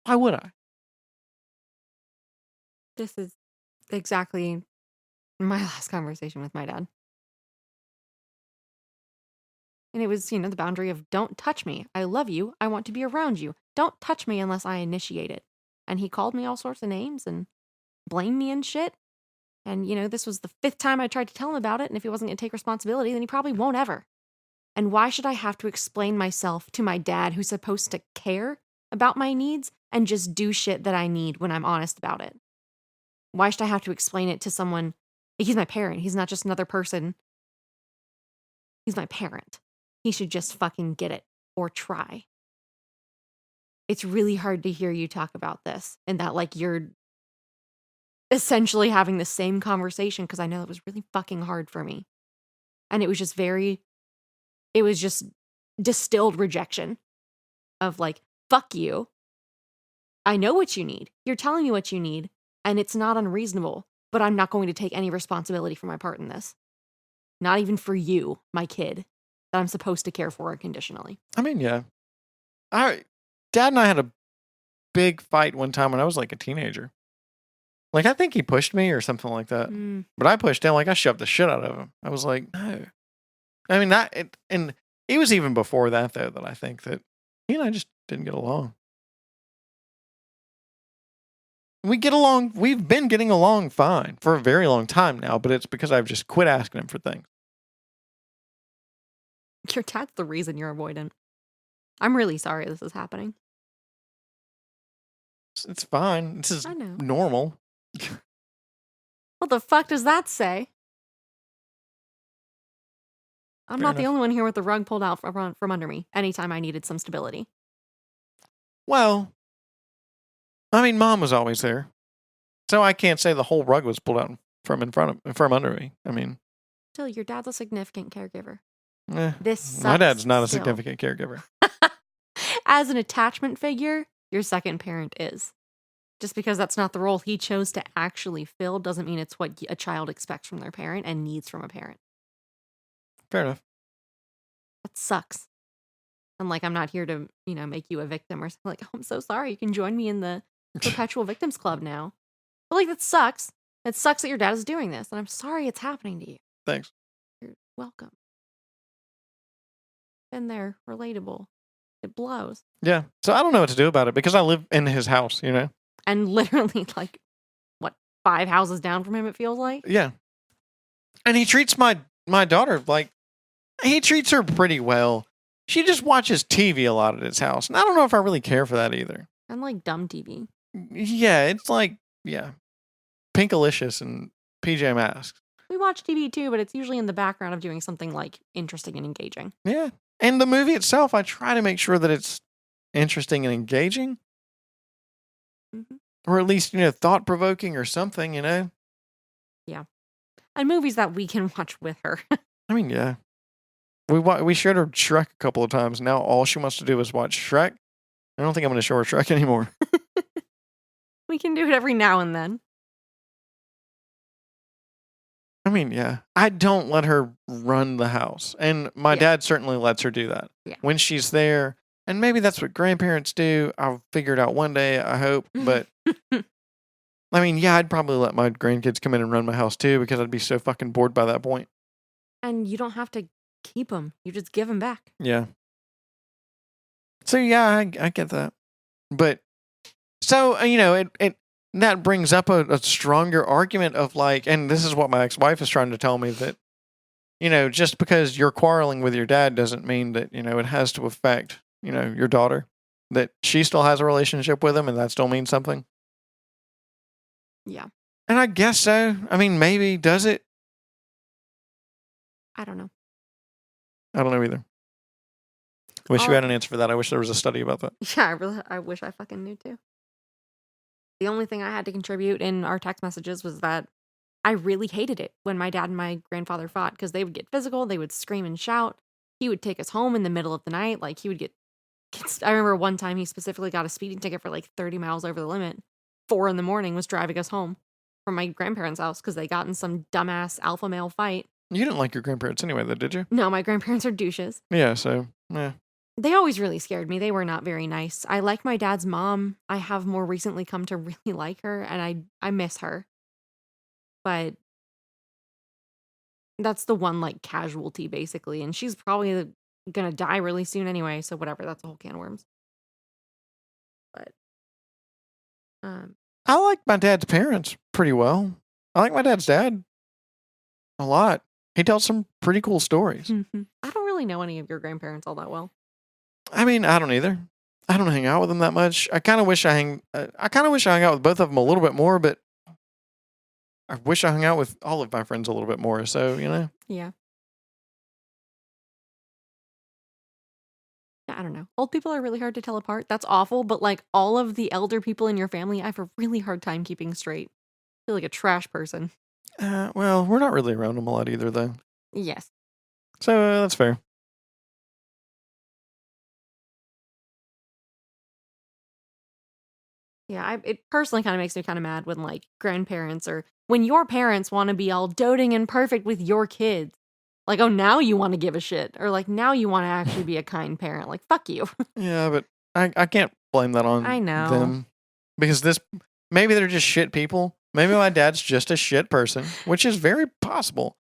S1: Why would I?
S2: This is exactly my last conversation with my dad. And it was, the boundary of, don't touch me. I love you. I want to be around you. Don't touch me unless I initiate it. And he called me all sorts of names and blamed me and shit. And, this was the 5th time I tried to tell him about it. And if he wasn't going to take responsibility, then he probably won't ever. And why should I have to explain myself to my dad, who's supposed to care about my needs and just do shit that I need when I'm honest about it? Why should I have to explain it to someone? He's my parent. He's not just another person. He's my parent. He should just fucking get it or try. It's really hard to hear you talk about this and that you're essentially having the same conversation, because I know it was really fucking hard for me. And it was just distilled rejection of fuck you. I know what you need. You're telling me what you need, and it's not unreasonable, but I'm not going to take any responsibility for my part in this. Not even for you, my kid, that I'm supposed to care for unconditionally.
S1: I mean, yeah. Dad and I had a big fight one time when I was a teenager. I think he pushed me or something like that. But I pushed him, I shoved the shit out of him. I was like, no. I mean, and it was even before that, though, that I think that he and I just didn't get along. We get along. We've been getting along fine for a very long time now, but it's because I've just quit asking him for things.
S2: Your dad's the reason you're avoidant. I'm really sorry this is happening.
S1: It's fine. This is normal.
S2: What the fuck does that say? I'm not the only one here with the rug pulled out from under me anytime I needed some stability.
S1: Well, I mean, Mom was always there, so I can't say the whole rug was pulled out from under me. I mean,
S2: still, your dad's a significant caregiver. This
S1: my dad's
S2: sucks
S1: not a
S2: still.
S1: significant caregiver.
S2: As an attachment figure, your second parent is. Just because that's not the role he chose to actually fill doesn't mean it's what a child expects from their parent and needs from a parent.
S1: Fair enough.
S2: That sucks. And like, I'm not here to, make you a victim or something like, oh, I'm so sorry. You can join me in the Perpetual Victims Club now. But like, that sucks. It sucks that your dad is doing this. And I'm sorry it's happening to you.
S1: Thanks.
S2: You're welcome. Been there. Relatable. It blows.
S1: Yeah. So I don't know what to do about it because I live in his house,
S2: And literally, like, 5 houses down from him, it feels like?
S1: Yeah. And he treats my daughter like, he treats her pretty well. She just watches TV a lot at his house. And I don't know if I really care for that either.
S2: And like dumb TV.
S1: Yeah, it's like, Pinkalicious and PJ Masks.
S2: We watch TV too, but it's usually in the background of doing something like interesting and engaging.
S1: Yeah. And the movie itself, I try to make sure that it's interesting and engaging.
S2: Mm-hmm.
S1: Or at least, thought-provoking or something,
S2: Yeah. And movies that we can watch with her.
S1: I mean, yeah. We showed her Shrek a couple of times. Now all she wants to do is watch Shrek. I don't think I'm going to show her Shrek anymore.
S2: We can do it every now and then.
S1: I mean, yeah. I don't let her run the house. And my dad certainly lets her do that.
S2: Yeah.
S1: When she's there, and maybe that's what grandparents do. I'll figure it out one day, I hope. But, I mean, yeah, I'd probably let my grandkids come in and run my house too because I'd be so fucking bored by that point.
S2: And you don't have to keep them. You just give them back.
S1: Yeah. So, yeah, I get that. But, so, it that brings up a stronger argument of like, and this is what my ex-wife is trying to tell me, that, just because you're quarreling with your dad doesn't mean that, it has to affect, your daughter. That she still has a relationship with him and that still means something.
S2: Yeah.
S1: And I guess so. I mean, maybe. Does it?
S2: I don't know.
S1: I don't know either. Wish you had an answer for that. I wish there was a study about that.
S2: Yeah, I wish I fucking knew too. The only thing I had to contribute in our text messages was that I really hated it when my dad and my grandfather fought because they would get physical, they would scream and shout. He would take us home in the middle of the night. Like, he would get I remember one time he specifically got a speeding ticket for like 30 miles over the limit. 4 a.m. was driving us home from my grandparents' house because they got in some dumbass alpha male fight.
S1: You didn't like your grandparents anyway, though, did you?
S2: No, my grandparents are douches.
S1: Yeah, so, yeah.
S2: They always really scared me. They were not very nice. I like my dad's mom. I have more recently come to really like her, and I miss her. But that's the one, like, casualty, basically. And she's probably gonna die really soon anyway, so whatever. That's a whole can of worms. But,
S1: I like my dad's parents pretty well. I like my dad's dad a lot. He tells some pretty cool stories.
S2: I don't really know any of your grandparents all that well.
S1: I mean, I don't either. I don't hang out with them that much. I kind of wish I hung out with both of them a little bit more, but I wish I hung out with all of my friends a little bit more. So,
S2: Yeah. I don't know. Old people are really hard to tell apart. That's awful, but like all of the elder people in your family, I have a really hard time keeping straight. I feel like a trash person.
S1: Well, we're not really around them a lot either, though.
S2: Yes.
S1: So that's fair.
S2: Yeah, it personally kind of makes me kind of mad when like grandparents or when your parents want to be all doting and perfect with your kids. Like, oh, now you want to give a shit. Or like, now you want to actually be a kind parent. Like, fuck you.
S1: Yeah, but I can't blame that on them. Because maybe they're just shit people. Maybe my dad's just a shit person, which is very possible.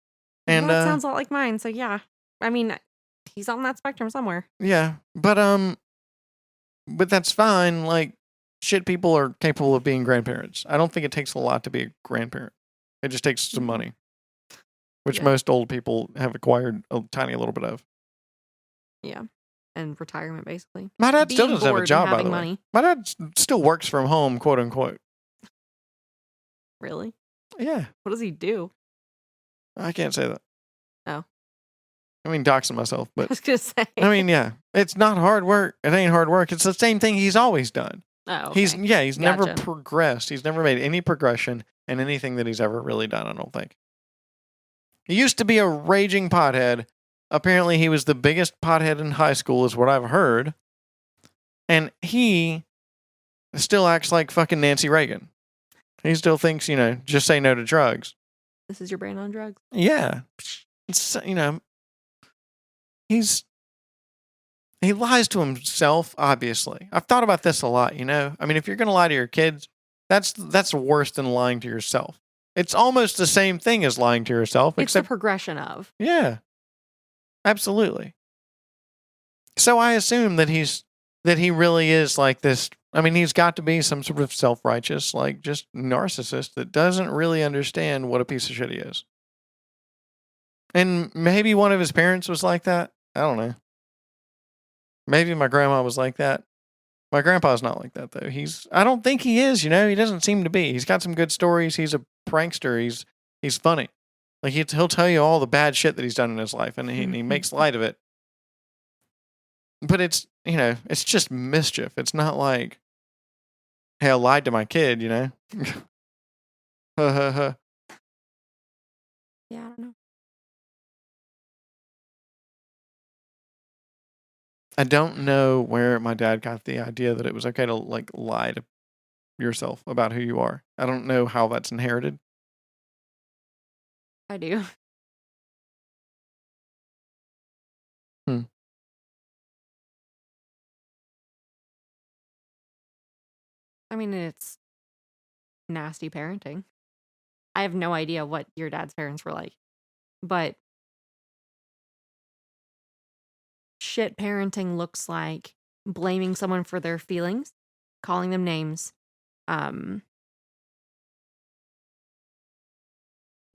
S1: And
S2: that sounds a lot like mine. So yeah, I mean, he's on that spectrum somewhere.
S1: Yeah, but that's fine. Like, shit people are capable of being grandparents. I don't think it takes a lot to be a grandparent. It just takes some money, which most old people have acquired a tiny little bit of.
S2: Yeah, and retirement basically.
S1: My dad still doesn't have a job, by the way. My dad still works from home, quote unquote.
S2: Really?
S1: Yeah.
S2: What does he do?
S1: I can't say that.
S2: Oh.
S1: I mean, doxing myself, but
S2: I was gonna say.
S1: I mean, yeah, it's not hard work. It ain't hard work. It's the same thing he's always done.
S2: Oh, okay.
S1: He's never progressed. He's never made any progression in anything that he's ever really done, I don't think. He used to be a raging pothead, apparently he was the biggest pothead in high school, is what I've heard. And he still acts like fucking Nancy Reagan. He still thinks, just say no to drugs.
S2: This is your brain on drugs?
S1: Yeah. It's, he lies to himself, obviously. I've thought about this a lot, I mean, if you're going to lie to your kids, that's worse than lying to yourself. It's almost the same thing as lying to yourself.
S2: It's
S1: except
S2: the progression of.
S1: Yeah. Absolutely. So I assume that he really is like this. I mean, he's got to be some sort of self-righteous, like just narcissist that doesn't really understand what a piece of shit he is. And maybe one of his parents was like that. I don't know. Maybe my grandma was like that. My grandpa's not like that, though. I don't think he is, he doesn't seem to be. He's got some good stories. He's a prankster. He's funny. Like, he'll tell you all the bad shit that he's done in his life, and he makes light of it. But it's, it's just mischief. It's not like, hey, I lied to my kid,
S2: Yeah, I don't know.
S1: I don't know where my dad got the idea that it was okay to, like, lie to yourself about who you are. I don't know how that's inherited.
S2: I do. I mean, it's nasty parenting. I have no idea what your dad's parents were like, but shit parenting looks like blaming someone for their feelings, calling them names,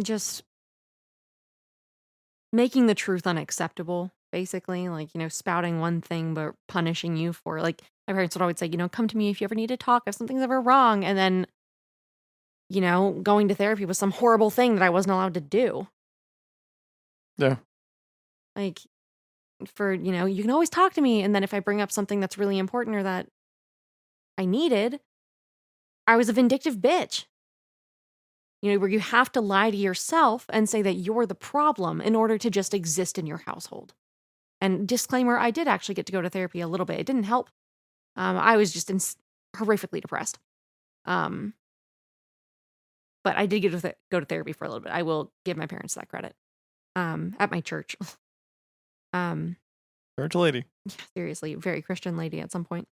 S2: just making the truth unacceptable, basically. Like, spouting one thing but punishing you for, like, my parents would always say, come to me if you ever need to talk, if something's ever wrong. And then, going to therapy was some horrible thing that I wasn't allowed to do.
S1: Yeah.
S2: Like, you can always talk to me. And then if I bring up something that's really important or that I needed, I was a vindictive bitch. Where you have to lie to yourself and say that you're the problem in order to just exist in your household. And disclaimer, I did actually get to go to therapy a little bit. It didn't help. I was just horrifically depressed. But I did get to go to therapy for a little bit. I will give my parents that credit. At my church.
S1: Church lady.
S2: Yeah, seriously, very Christian lady at some point.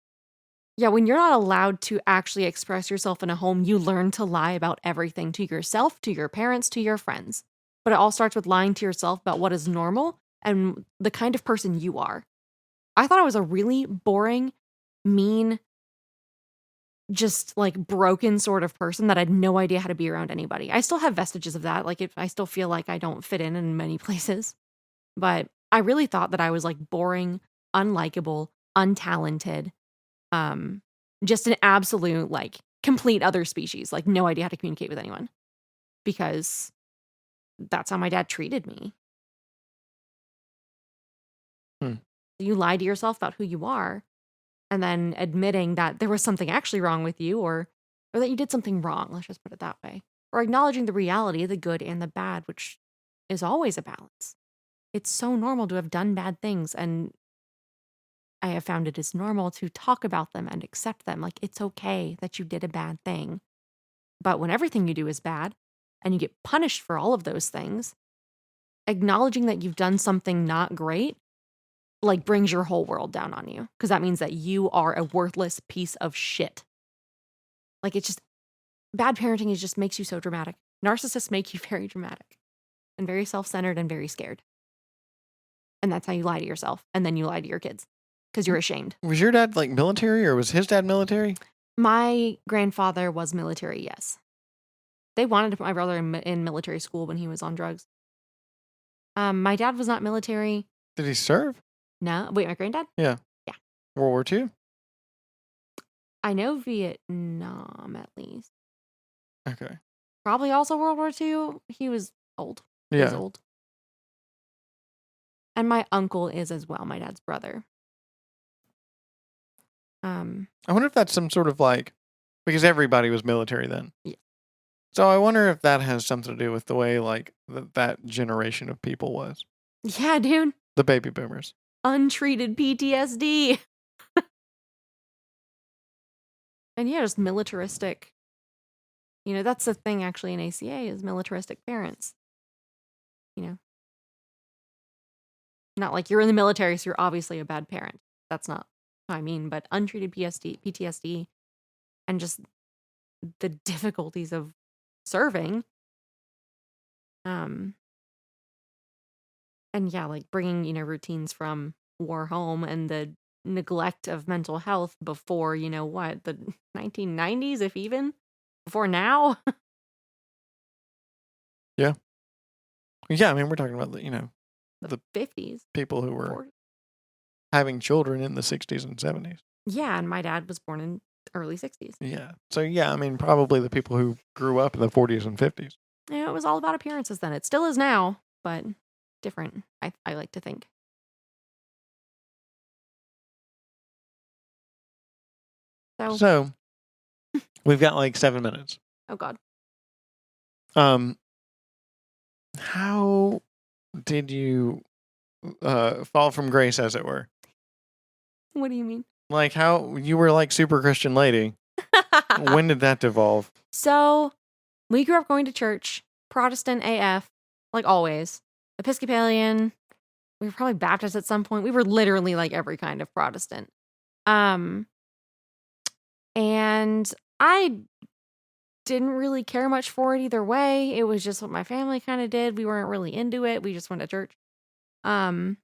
S2: Yeah, when you're not allowed to actually express yourself in a home, you learn to lie about everything to yourself, to your parents, to your friends. But it all starts with lying to yourself about what is normal and the kind of person you are. I thought I was a really boring, mean, just like broken sort of person that had no idea how to be around anybody. I still have vestiges of that. Like, I still feel like I don't fit in many places. But I really thought that I was like boring, unlikable, untalented, just an absolute, like, complete other species, like no idea how to communicate with anyone, because that's how my dad treated me. You lie to yourself about who you are, and then admitting that there was something actually wrong with you, or that you did something wrong, let's just put it that way, or acknowledging the reality, the good and the bad, which is always a balance. It's so normal to have done bad things, and I have found it is normal to talk about them and accept them. Like, it's okay that you did a bad thing. But when everything you do is bad and you get punished for all of those things, acknowledging that you've done something not great, like, brings your whole world down on you. Because that means that you are a worthless piece of shit. Like, it's just, bad parenting just makes you so dramatic. Narcissists make you very dramatic and very self-centered and very scared. And that's how you lie to yourself. And then you lie to your kids. Because you're ashamed.
S1: Was your dad like military, or was his dad military?
S2: My grandfather was military, yes. They wanted to put my brother in military school when he was on drugs. My dad was not military.
S1: Did he serve?
S2: No. Wait, my granddad?
S1: Yeah.
S2: Yeah.
S1: World War II?
S2: I know Vietnam, at least.
S1: Okay.
S2: Probably also World War II. He was old.
S1: Yeah.
S2: He was old. And my uncle is as well, my dad's brother.
S1: I wonder if that's some sort of, like, because everybody was military then.
S2: Yeah.
S1: So I wonder if that has something to do with the way, like, that generation of people was.
S2: Yeah, dude.
S1: The baby boomers.
S2: Untreated PTSD. And yeah, just militaristic. You know, that's the thing actually in ACA is militaristic parents. You know, not like you're in the military, so you're obviously a bad parent. That's not what I mean, but untreated PTSD and just the difficulties of serving. And yeah, like bringing, you know, routines from war home and the neglect of mental health before, you know what, the 1990s, if even before now.
S1: Yeah. Yeah, I mean, we're talking about the, you know,
S2: The 50s.
S1: people who were
S2: 40s.
S1: having children in the 60s and 70s.
S2: Yeah, and my dad was born in early 60s.
S1: Yeah. So, yeah, I mean, probably the people who grew up in the 40s and 50s.
S2: Yeah, it was all about appearances then. It still is now, but different, I like to think.
S1: So, we've got like 7 minutes.
S2: Oh, God.
S1: How did you fall from grace, as it were?
S2: What do you mean?
S1: Like how you were like super Christian lady. When did that devolve?
S2: So, we grew up going to church, Protestant AF, like always. Episcopalian. We were probably Baptist at some point. We were literally like every kind of Protestant. And I didn't really care much for it either way. It was just what my family kind of did. We weren't really into it. We just went to church. And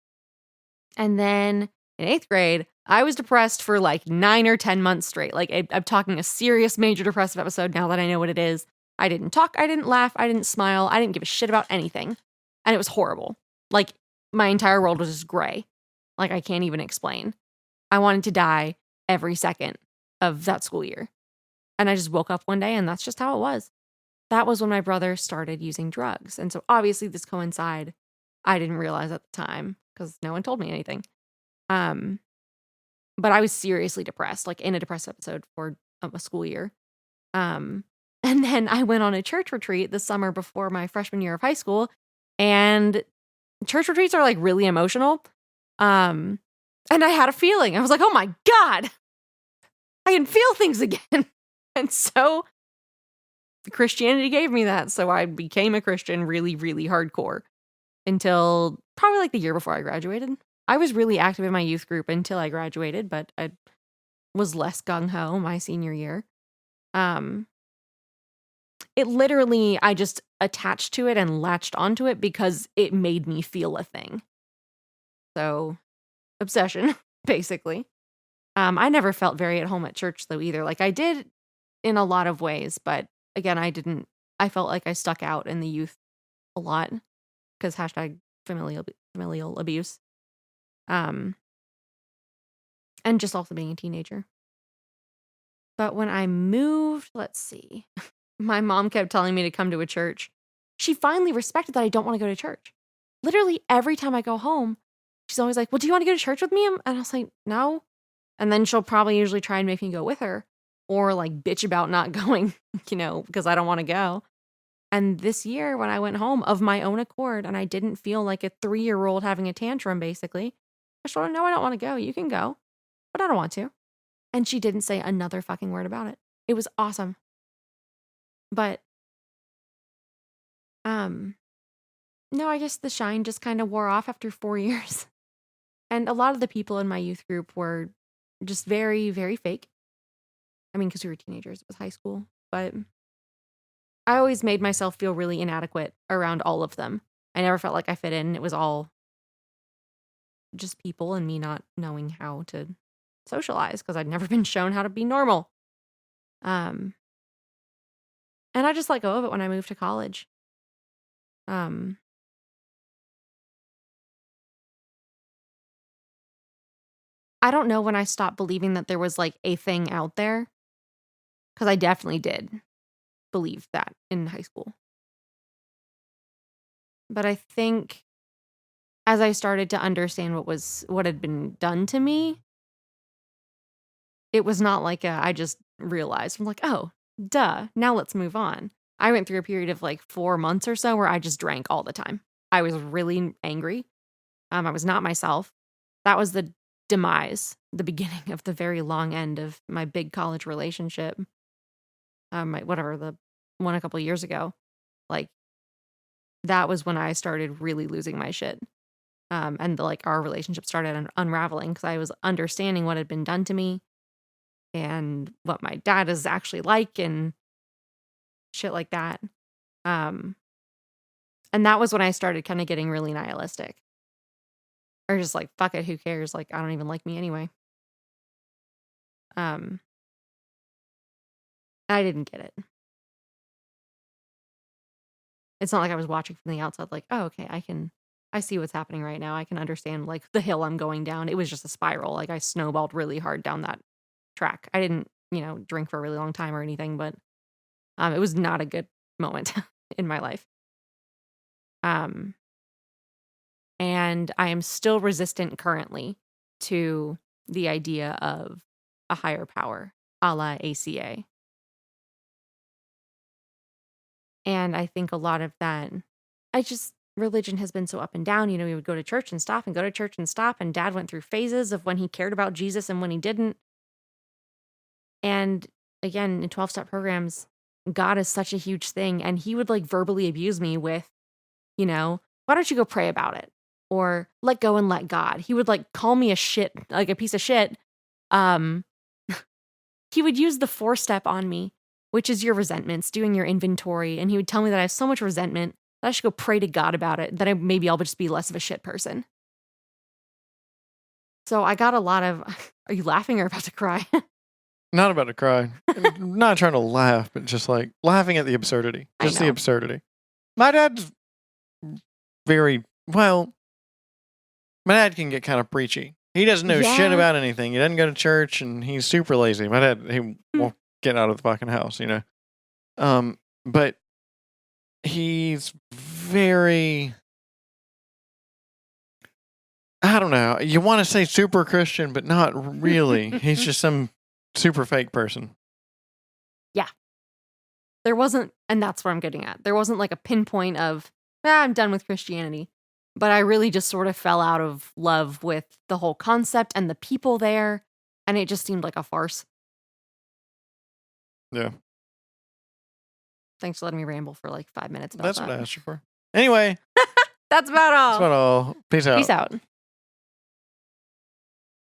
S2: then in 8th grade, I was depressed for like 9 or 10 months straight. Like I'm talking a serious major depressive episode now that I know what it is. I didn't talk, I didn't laugh, I didn't smile, I didn't give a shit about anything. And it was horrible. Like my entire world was just gray. Like I can't even explain. I wanted to die every second of that school year. And I just woke up one day and that's just how it was. That was when my brother started using drugs. And so obviously this coincided. I didn't realize at the time because no one told me anything. But I was seriously depressed, like in a depressed episode for a school year. And then I went on a church retreat the summer before my freshman year of high school. And church retreats are like really emotional. And I had a feeling. I was like, oh my God, I can feel things again. And so Christianity gave me that. So I became a Christian really, really hardcore until probably like the year before I graduated. I was really active in my youth group until I graduated, but I was less gung-ho my senior year. It literally, I just attached to it and latched onto it because it made me feel a thing. So, obsession, basically. I never felt very at home at church though either. Like I did in a lot of ways, but again, I felt like I stuck out in the youth a lot because hashtag familial abuse. And just also being a teenager. But when I moved, let's see, my mom kept telling me to come to a church. She finally respected that I don't want to go to church. Literally every time I go home, she's always like, well, do you want to go to church with me? And I was like, no. And then she'll probably usually try and make me go with her or like bitch about not going, you know, because I don't want to go. And this year when I went home of my own accord and I didn't feel like a 3-year-old having a tantrum, basically, I told her, no, I don't want to go. You can go, but I don't want to. And she didn't say another fucking word about it. It was awesome. But, no, I guess the shine just kind of wore off after 4 years. And a lot of the people in my youth group were just very, very fake. I mean, because we were teenagers, it was high school. But I always made myself feel really inadequate around all of them. I never felt like I fit in. It was all just people and me not knowing how to socialize because I'd never been shown how to be normal. And I just let go of it when I moved to college. I don't know when I stopped believing that there was like a thing out there because I definitely did believe that in high school. But I think as I started to understand what had been done to me, it was not like I just realized. I'm like, oh, duh, now let's move on. I went through a period of like 4 months or so where I just drank all the time. I was really angry. I was not myself. That was the demise, the beginning of the very long end of my big college relationship. The one a couple years ago. Like, that was when I started really losing my shit. And our relationship started unraveling because I was understanding what had been done to me and what my dad is actually like and shit like that. And that was when I started kind of getting really nihilistic. Or just like, fuck it, who cares? Like, I don't even like me anyway. I didn't get it. It's not like I was watching from the outside, like, oh, okay, I see what's happening right now. I can understand like the hill I'm going down. It was just a spiral. Like, I snowballed really hard down that track. I didn't, drink for a really long time or anything, but it was not a good moment in my life. And I am still resistant currently to the idea of a higher power, a la ACA. And I think a lot of that, religion has been so up and down. We would go to church and stop and go to church and stop. And dad went through phases of when he cared about Jesus and when he didn't. And again, in 12-step programs, God is such a huge thing. And he would like verbally abuse me with, why don't you go pray about it? Or let go and let God. He would like call me a piece of shit. He would use the 4-step on me, which is your resentments, doing your inventory. And he would tell me that I have so much resentment that I should go pray to God about it, that maybe I'll just be less of a shit person. So I got a lot of, are you laughing or about to cry?
S1: Not about to cry. I'm not trying to laugh, but just like laughing at the absurdity. Just the absurdity. My dad's my dad can get kind of preachy. He doesn't know shit about anything. He doesn't go to church and he's super lazy. My dad, he won't get out of the fucking house, But he's very, I don't know. You want to say super Christian, but not really. He's just some super fake person.
S2: Yeah. There wasn't, and that's what I'm getting at. There wasn't like a pinpoint of, I'm done with Christianity. But I really just sort of fell out of love with the whole concept and the people there. And it just seemed like a farce.
S1: Yeah.
S2: Thanks for letting me ramble for like 5 minutes about
S1: That's
S2: that.
S1: what I asked you for. Anyway.
S2: That's about all.
S1: That's about all. Peace out.
S2: Peace out.